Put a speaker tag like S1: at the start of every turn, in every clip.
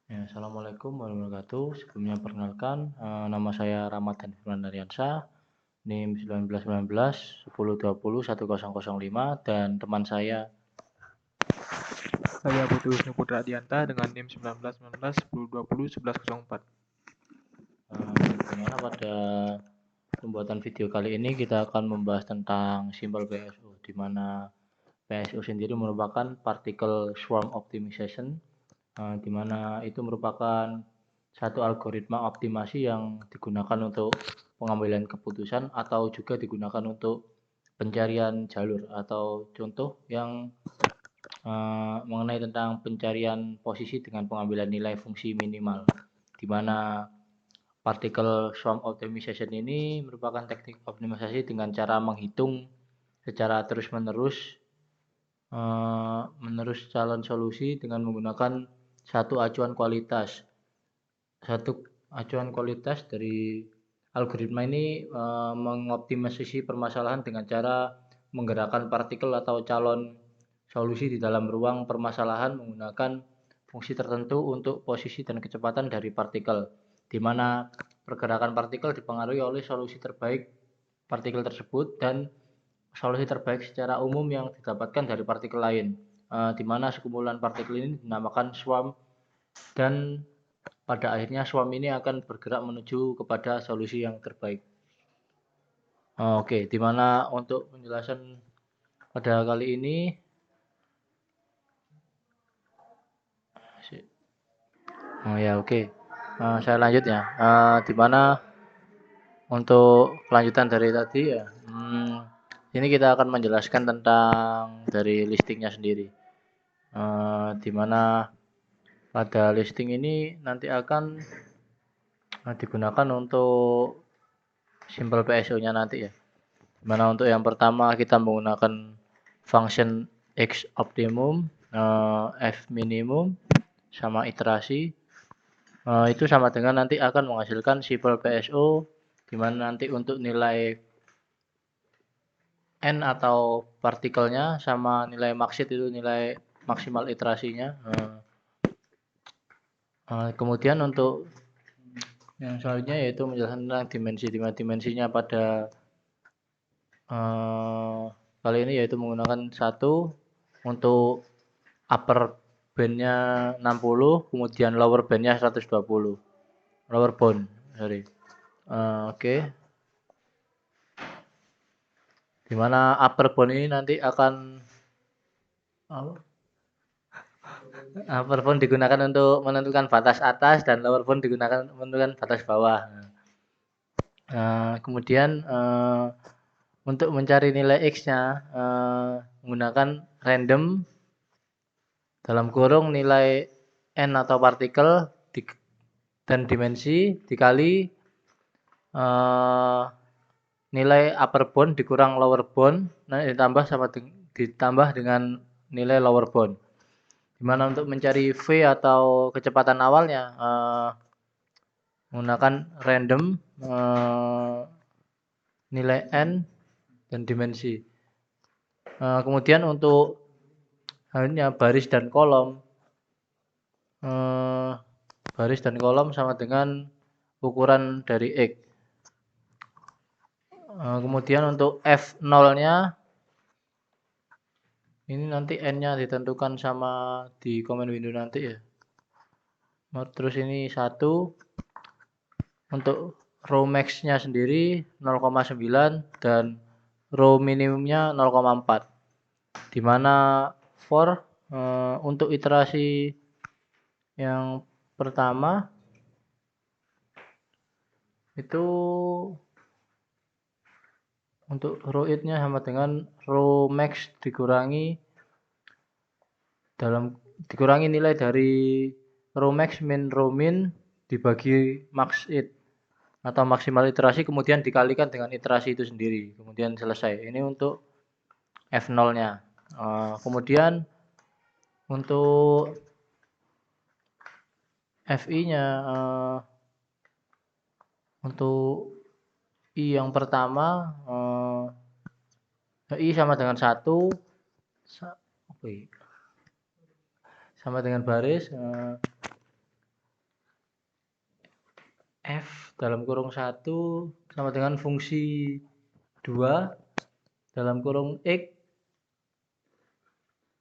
S1: Ya, Assalamualaikum warahmatullahi wabarakatuh. Sebelumnya perkenalkan, nama saya Ramadhan Firman Daryansyah, NIM 1919 1020 1005 dan teman saya.
S2: Saya Putu Wisnu Putra Adianta dengan NIM 1919 1020 1104.
S1: Bagaimana pada pembuatan video kali ini kita akan membahas tentang Simple PSO, di mana PSO sendiri merupakan Particle Swarm Optimization, di mana itu merupakan satu algoritma optimasi yang digunakan untuk pengambilan keputusan atau juga digunakan untuk pencarian jalur atau contoh yang mengenai tentang pencarian posisi dengan pengambilan nilai fungsi minimal, di mana particle swarm optimization ini merupakan teknik optimalisasi dengan cara menghitung secara terus-menerus calon solusi dengan menggunakan satu acuan kualitas. Satu acuan kualitas dari algoritma ini mengoptimalisasi permasalahan dengan cara menggerakkan partikel atau calon solusi di dalam ruang permasalahan menggunakan fungsi tertentu untuk posisi dan kecepatan dari partikel, di mana pergerakan partikel dipengaruhi oleh solusi terbaik partikel tersebut dan solusi terbaik secara umum yang didapatkan dari partikel lain, di mana sekumpulan partikel ini dinamakan swarm dan pada akhirnya swarm ini akan bergerak menuju kepada solusi yang terbaik. Oke, di mana untuk penjelasan pada kali ini, oke, saya lanjut ya. Di mana untuk kelanjutan dari tadi ya, ini kita akan menjelaskan tentang dari listingnya sendiri. Di mana pada listing ini nanti akan digunakan untuk simple PSO-nya nanti ya. Dimana untuk yang pertama kita menggunakan function X optimum, F minimum, sama iterasi. Itu sama dengan nanti akan menghasilkan simple PSO, dimana nanti untuk nilai N atau partikelnya sama nilai maksud itu nilai maksimal iterasinya. Kemudian untuk yang selanjutnya yaitu menjelaskan tentang dimensi, dimensinya pada kali ini yaitu menggunakan satu untuk upper bandnya 60, kemudian lower bandnya 120, lower bound, sorry. Oke. Dimana upper bound ini nanti akan upper bound digunakan untuk menentukan batas atas dan lower bound digunakan menentukan batas bawah. Kemudian untuk mencari nilai x-nya menggunakan random dalam kurung nilai n atau partikel dan dimensi dikali nilai upper bound dikurang lower bound ditambah dengan nilai lower bound. Dimana untuk mencari v atau kecepatan awalnya menggunakan random nilai n dan dimensi. Kemudian untuk hanya baris dan kolom sama dengan ukuran dari X. Kemudian untuk F0-nya ini nanti N-nya ditentukan sama di comment window nanti ya. Terus ini 1 untuk row max-nya sendiri 0,9 dan row minimumnya 0,4. Dimana for untuk iterasi yang pertama itu untuk row it-nya sama dengan row max dikurangi nilai dari row max min row min dibagi max it atau maksimal iterasi kemudian dikalikan dengan iterasi itu sendiri kemudian selesai. Ini untuk F0-nya. Kemudian untuk FI-nya untuk I yang pertama I sama dengan 1 sama dengan baris F dalam kurung 1 sama dengan fungsi 2 dalam kurung X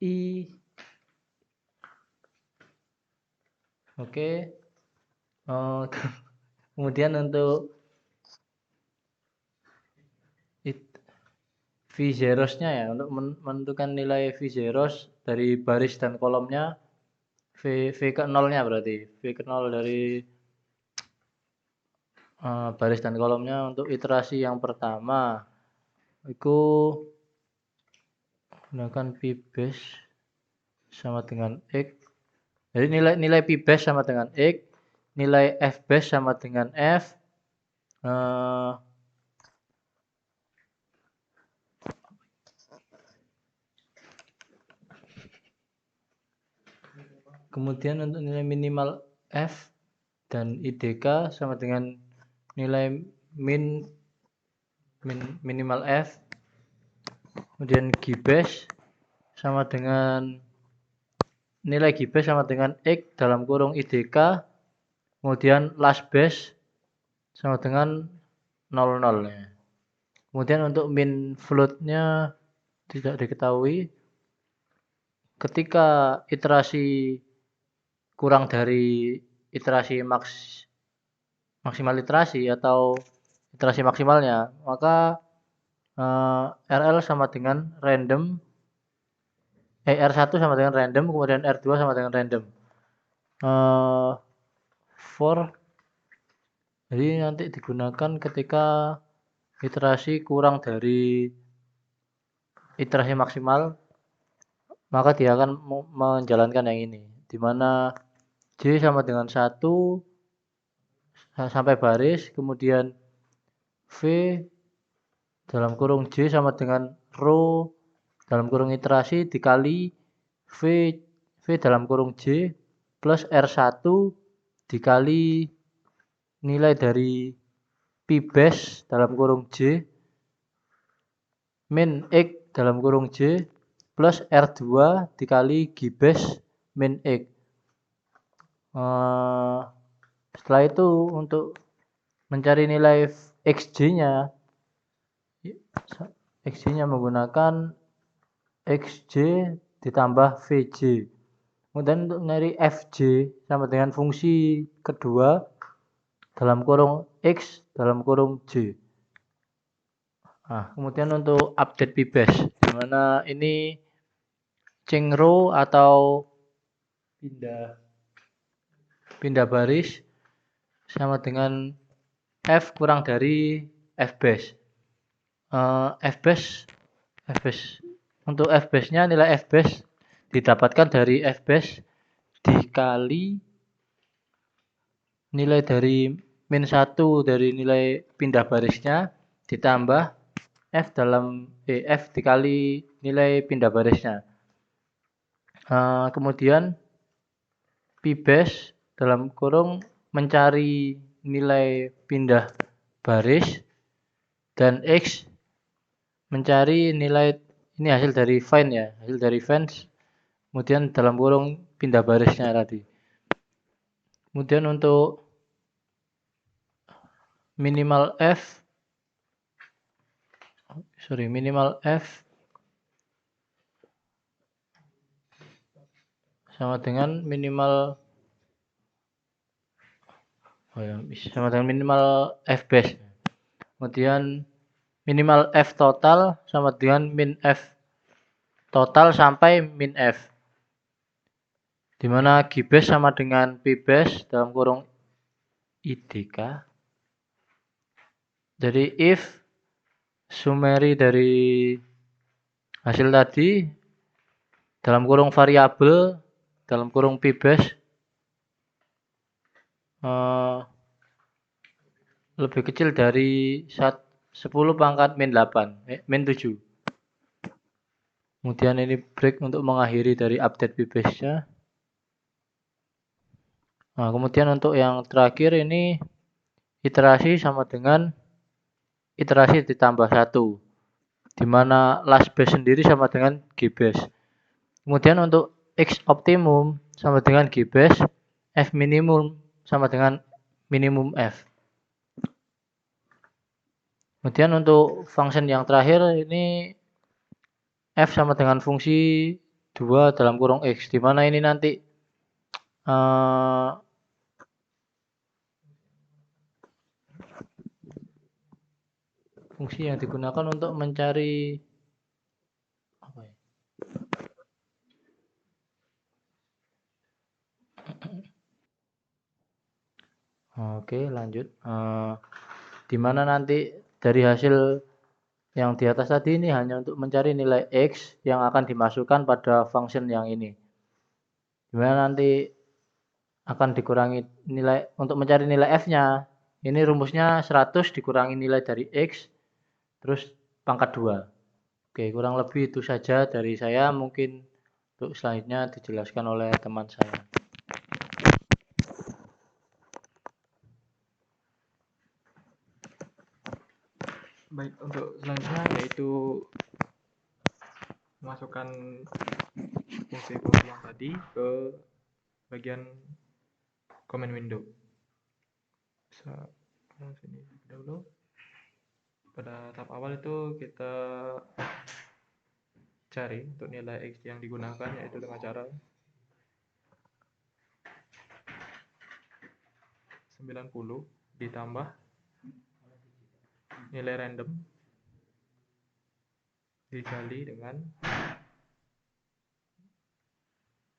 S1: I. Oke. Kemudian untuk V0-nya ya, untuk menentukan nilai V0 dari baris dan kolomnya, V ke 0-nya berarti. V ke 0 dari baris dan kolomnya untuk iterasi yang pertama. Itu gunakan P base sama dengan X. Jadi nilai P base sama dengan X, nilai F base sama dengan F. Kemudian untuk nilai minimal F dan IDK sama dengan nilai minimal F. Kemudian G-base sama dengan nilai G-base sama dengan X dalam kurung IDK. Kemudian last base sama dengan 00 ya. Kemudian untuk min float-nya tidak diketahui. Ketika iterasi kurang dari iterasi maksimal iterasi atau iterasi maksimalnya, maka RL sama dengan random, R1 sama dengan random, kemudian R2 sama dengan random. For jadi nanti digunakan ketika iterasi kurang dari iterasi maksimal, maka dia akan menjalankan yang ini, di mana J sama dengan 1 sampai baris, kemudian V dalam kurung J sama dengan row dalam kurung iterasi dikali V dalam kurung J plus R1 dikali nilai dari P base dalam kurung J min X dalam kurung J plus R2 dikali G base min X. Setelah itu untuk mencari nilai XJ-nya menggunakan XJ ditambah VJ. Kemudian untuk mencari FJ sama dengan fungsi kedua dalam kurung X dalam kurung J. Kemudian untuk update P base, di mana ini change row atau pindah baris sama dengan F kurang dari F base. F base untuk F base-nya nilai F base didapatkan dari F base dikali nilai dari min 1 dari nilai pindah barisnya ditambah F dikali nilai pindah barisnya. Kemudian P base dalam kurung mencari nilai pindah baris dan X mencari nilai ini hasil dari find ya, hasil dari find kemudian dalam kurung pindah barisnya tadi. Kemudian untuk minimal F sama dengan minimal F base. Kemudian minimal F total sama dengan min F total sampai min F. Di mana G base sama dengan P base dalam kurung IDK. Jadi if summary dari hasil tadi dalam kurung variabel dalam kurung P base lebih kecil dari 10 pangkat min 8, min 7. Kemudian ini break untuk mengakhiri dari update P base-nya. Kemudian untuk yang terakhir ini iterasi sama dengan iterasi ditambah 1. Di mana last base sendiri sama dengan G base. Kemudian untuk X optimum sama dengan G base, F minimum sama dengan minimum F. Kemudian untuk function yang terakhir ini f sama dengan fungsi 2 dalam kurung x, di mana ini nanti fungsi yang digunakan untuk mencari apa ya? Oke, lanjut. Di mana nanti dari hasil yang di atas tadi ini hanya untuk mencari nilai x yang akan dimasukkan pada function yang ini. Di mana nanti akan dikurangi nilai untuk mencari nilai f-nya. Ini rumusnya 100 dikurangi nilai dari x terus pangkat 2. Oke, kurang lebih itu saja dari saya. Mungkin untuk selanjutnya dijelaskan oleh teman saya.
S2: Baik, untuk selanjutnya yaitu memasukkan fungsi-fungsi yang tadi ke bagian command window. Bisa sini dahulu. Pada tahap awal itu kita cari untuk nilai x yang digunakan, yaitu dengan cara 90 ditambah nilai random dikali dengan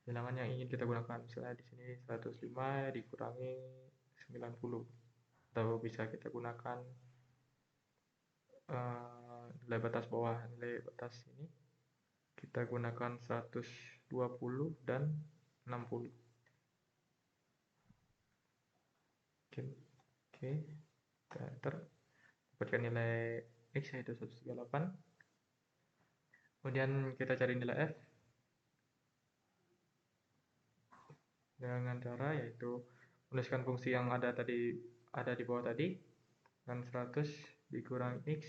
S2: bilangan yang ingin kita gunakan. Misalnya di sini 105 dikurangi 90, atau bisa kita gunakan nilai batas bawah. Nilai batas ini kita gunakan 120 dan 60. Oke, kita enter, dapatkan nilai x yaitu 138. Kemudian kita cari nilai f dengan cara yaitu menuliskan fungsi yang ada di bawah tadi dengan 100 dikurangi x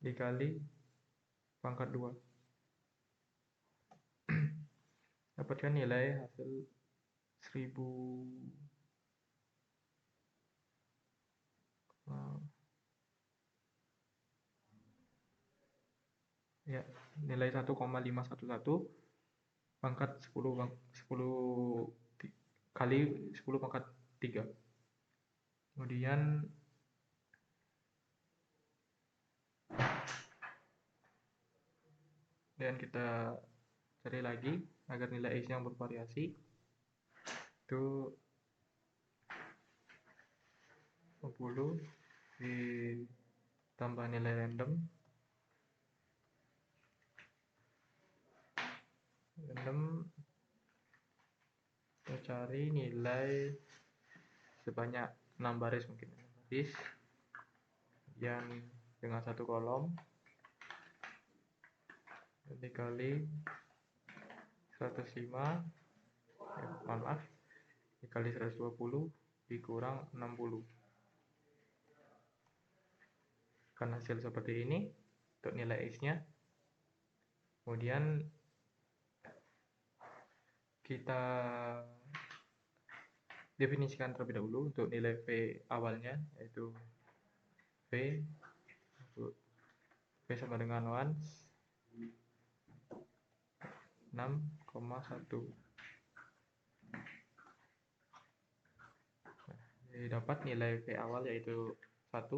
S2: dikali pangkat 2. Dapatkan nilai hasil 1000. Ya, nilai 1,511 pangkat 10 kali 10 pangkat 3. Kemudian kita cari lagi agar nilai x yang bervariasi, itu 20 ditambah nilai random kita cari nilai sebanyak 6 baris, mungkin 6 baris yang dengan satu kolom dikali 105 maaf dikali 120 dikurang 60. Kan hasil seperti ini untuk nilai x nya. Kemudian kita definisikan terlebih dahulu untuk nilai v awalnya, yaitu v sama dengan 6,1. Dapat nilai v awal yaitu 1.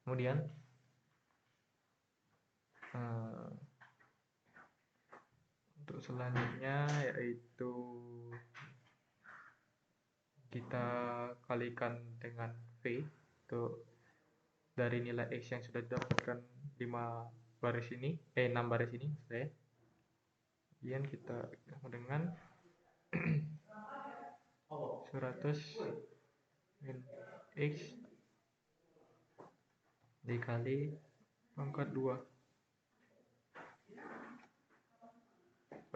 S2: Kemudian untuk selanjutnya yaitu kita kalikan dengan v untuk dari nilai x yang sudah didapatkan 6 baris ini. Kemudian kita dengan 100 x dikali pangkat 2.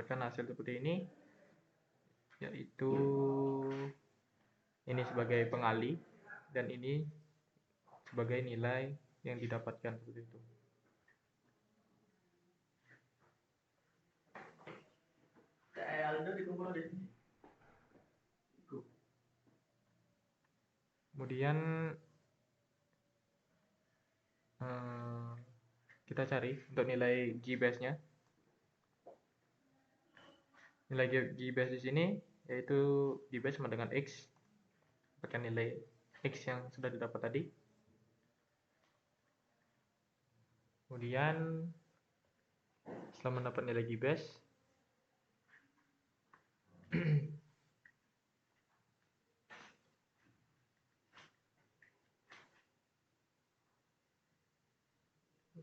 S2: Dapatkan hasil seperti ini, yaitu ini sebagai pengali dan ini sebagai nilai yang didapatkan seperti itu. Kemudian kita cari untuk nilai G base-nya. Nilai G base di sini yaitu G base sama dengan X, pakai nilai X yang sudah didapat tadi. Kemudian setelah mendapat nilai G base,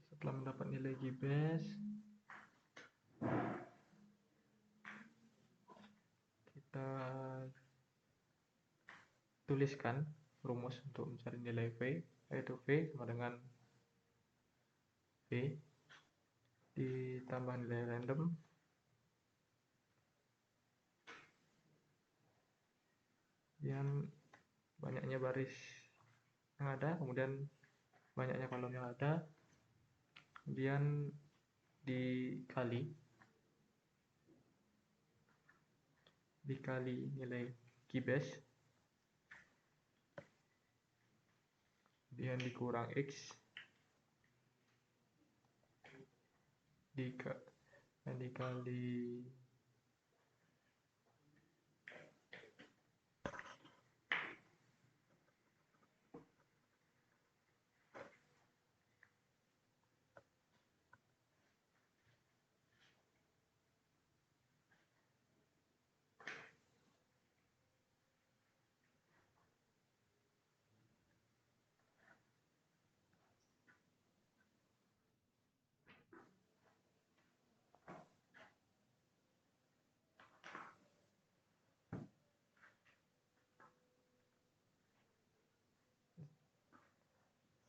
S2: setelah mendapat nilai G base, kita tuliskan rumus untuk mencari nilai V, yaitu V sama dengan V ditambah nilai random kemudian banyaknya baris yang ada, kemudian banyaknya kolom yang ada, kemudian dikali nilai G base, kemudian dikurang X, dan dikali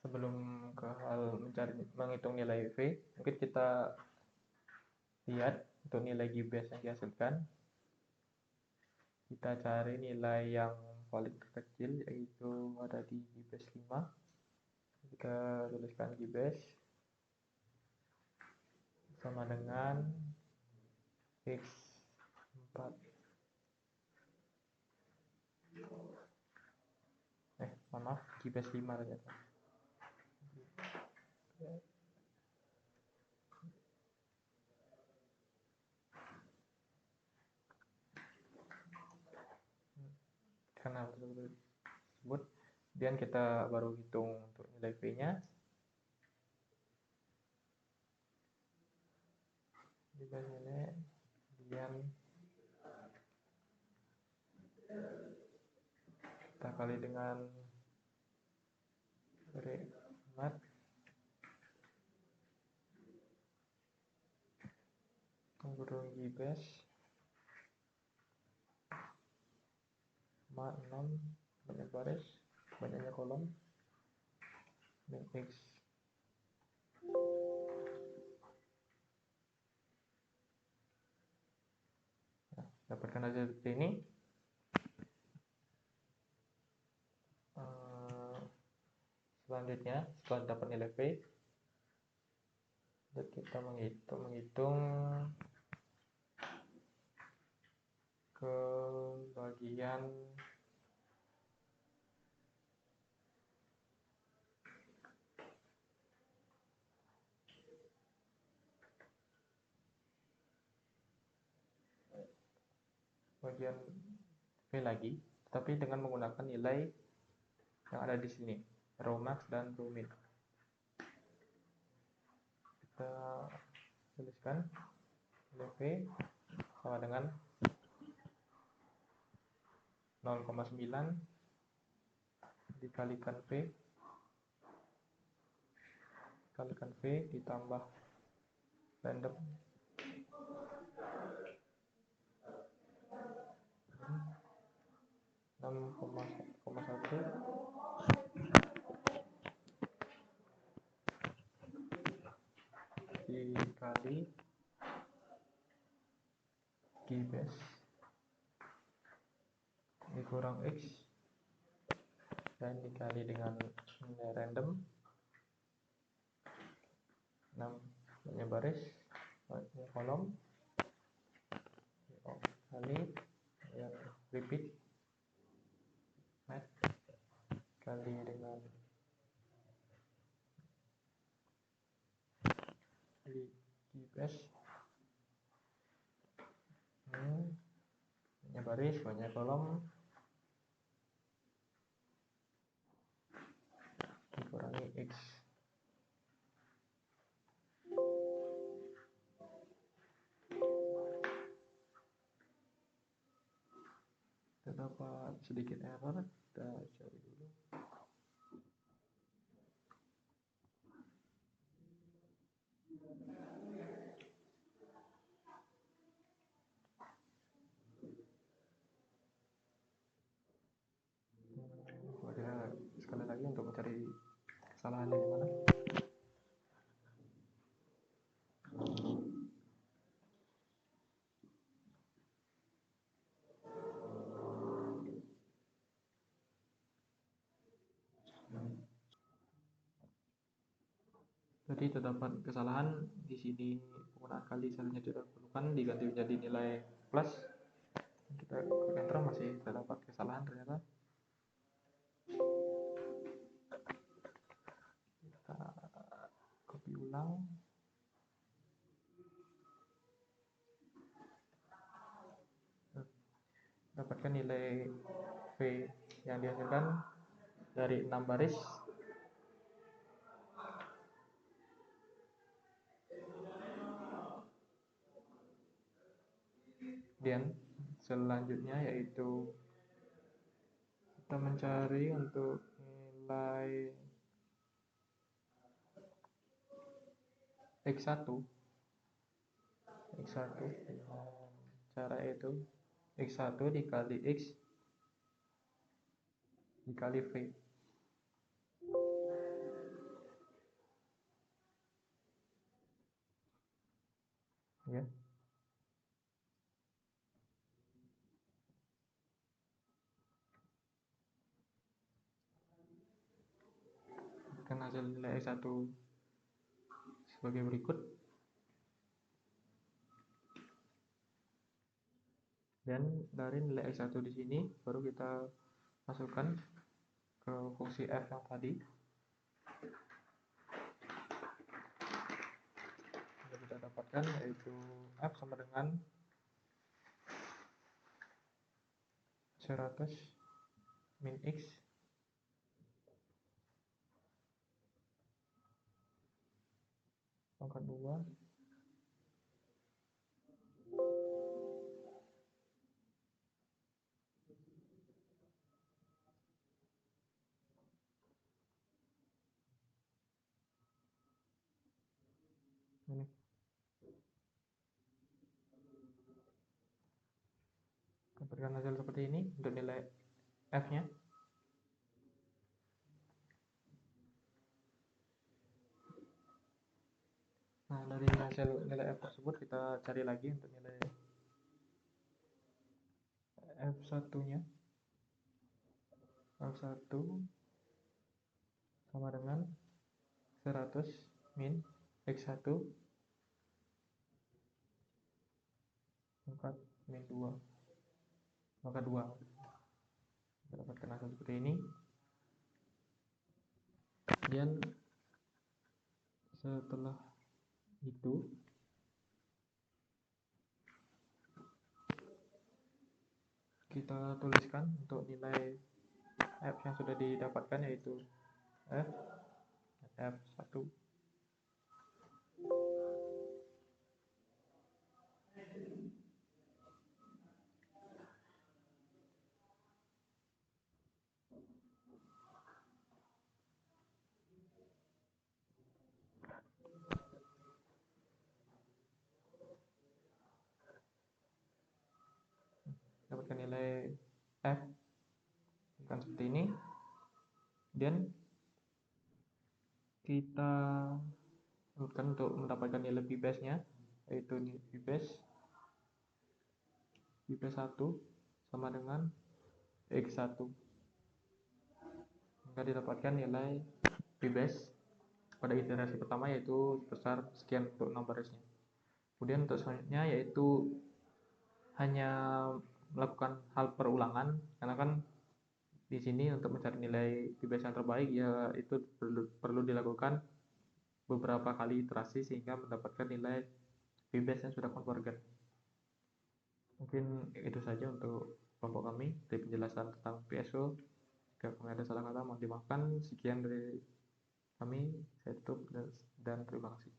S2: sebelum ke hal menghitung nilai V, mungkin kita lihat untuk nilai G base yang dihasilkan. Kita cari nilai yang paling terkecil, yaitu ada di G base 5. Kita tuliskan G base sama dengan X 4. Maaf, G base 5 ternyata. Karena tersebut, kemudian kita baru hitung untuk nilai V-nya. Kemudian kita kali dengan mat kurung G base sama 6 banyak baris, banyaknya kolom, dan X. Nah, dapatkan hasil seperti ini. Selanjutnya, setelah dapat nilai V, kita menghitung ke bagian V lagi, tapi dengan menggunakan nilai yang ada di sini, rho max dan rho min. Kita tuliskan nilai V sama dengan 0,9 dikalikan V ditambah random 6,1 dikali G base dikurang X dan dikali dengan nilai random 6 banyak baris, banyak kolom, kali ya, repeat mat dikali dengan GBS ini baris, banyak kolom, dikurangi X. Terdapat sedikit error, kita cari dulu. Sekali lagi untuk mencari kesalahannya di mana. Jadi terdapat kesalahan di sini, penggunaan kali seharusnya tidak diperlukan, diganti menjadi nilai plus. Kita klik enter, masih terdapat kesalahan ternyata. Kita copy ulang. Dapatkan nilai V yang dihasilkan dari 6 baris. Kemudian selanjutnya yaitu kita mencari untuk nilai X1 dengan cara itu X1 dikali X dikali V. Ya. Kan hasil nilai X1 sebagai berikut. Dan dari nilai X1 di sini baru kita masukkan ke fungsi F yang tadi. Yang kita dapatkan yaitu F sama dengan 100 min X pangkat 2 ini. Dapatkan hasil seperti ini untuk nilai F-nya. Nah, dari hasil nilai F tersebut kita cari lagi untuk nilai F1-nya. F1 sama dengan 100 min X1 pangkat min 2 maka 2. Kita dapatkan hasil seperti ini. Kemudian setelah itu kita tuliskan untuk nilai F yang sudah didapatkan yaitu F1. Dapatkan nilai F bukan seperti ini. Dan kita lakukan untuk mendapatkan nilai P-base nya yaitu P-base 1 sama dengan X1, maka didapatkan nilai P-base pada iterasi pertama yaitu sebesar sekian untuk 6 barisnya. Kemudian untuk selanjutnya yaitu hanya melakukan hal perulangan, karena kan Di sini untuk mencari nilai PBS yang terbaik ya itu perlu dilakukan beberapa kali iterasi sehingga mendapatkan nilai PBS yang sudah convergen. Mungkin itu saja untuk kelompok kami dari penjelasan tentang PSO. Jika kami ada salah kata mohon dimaafkan. Sekian dari kami, saya tutup dan terima kasih.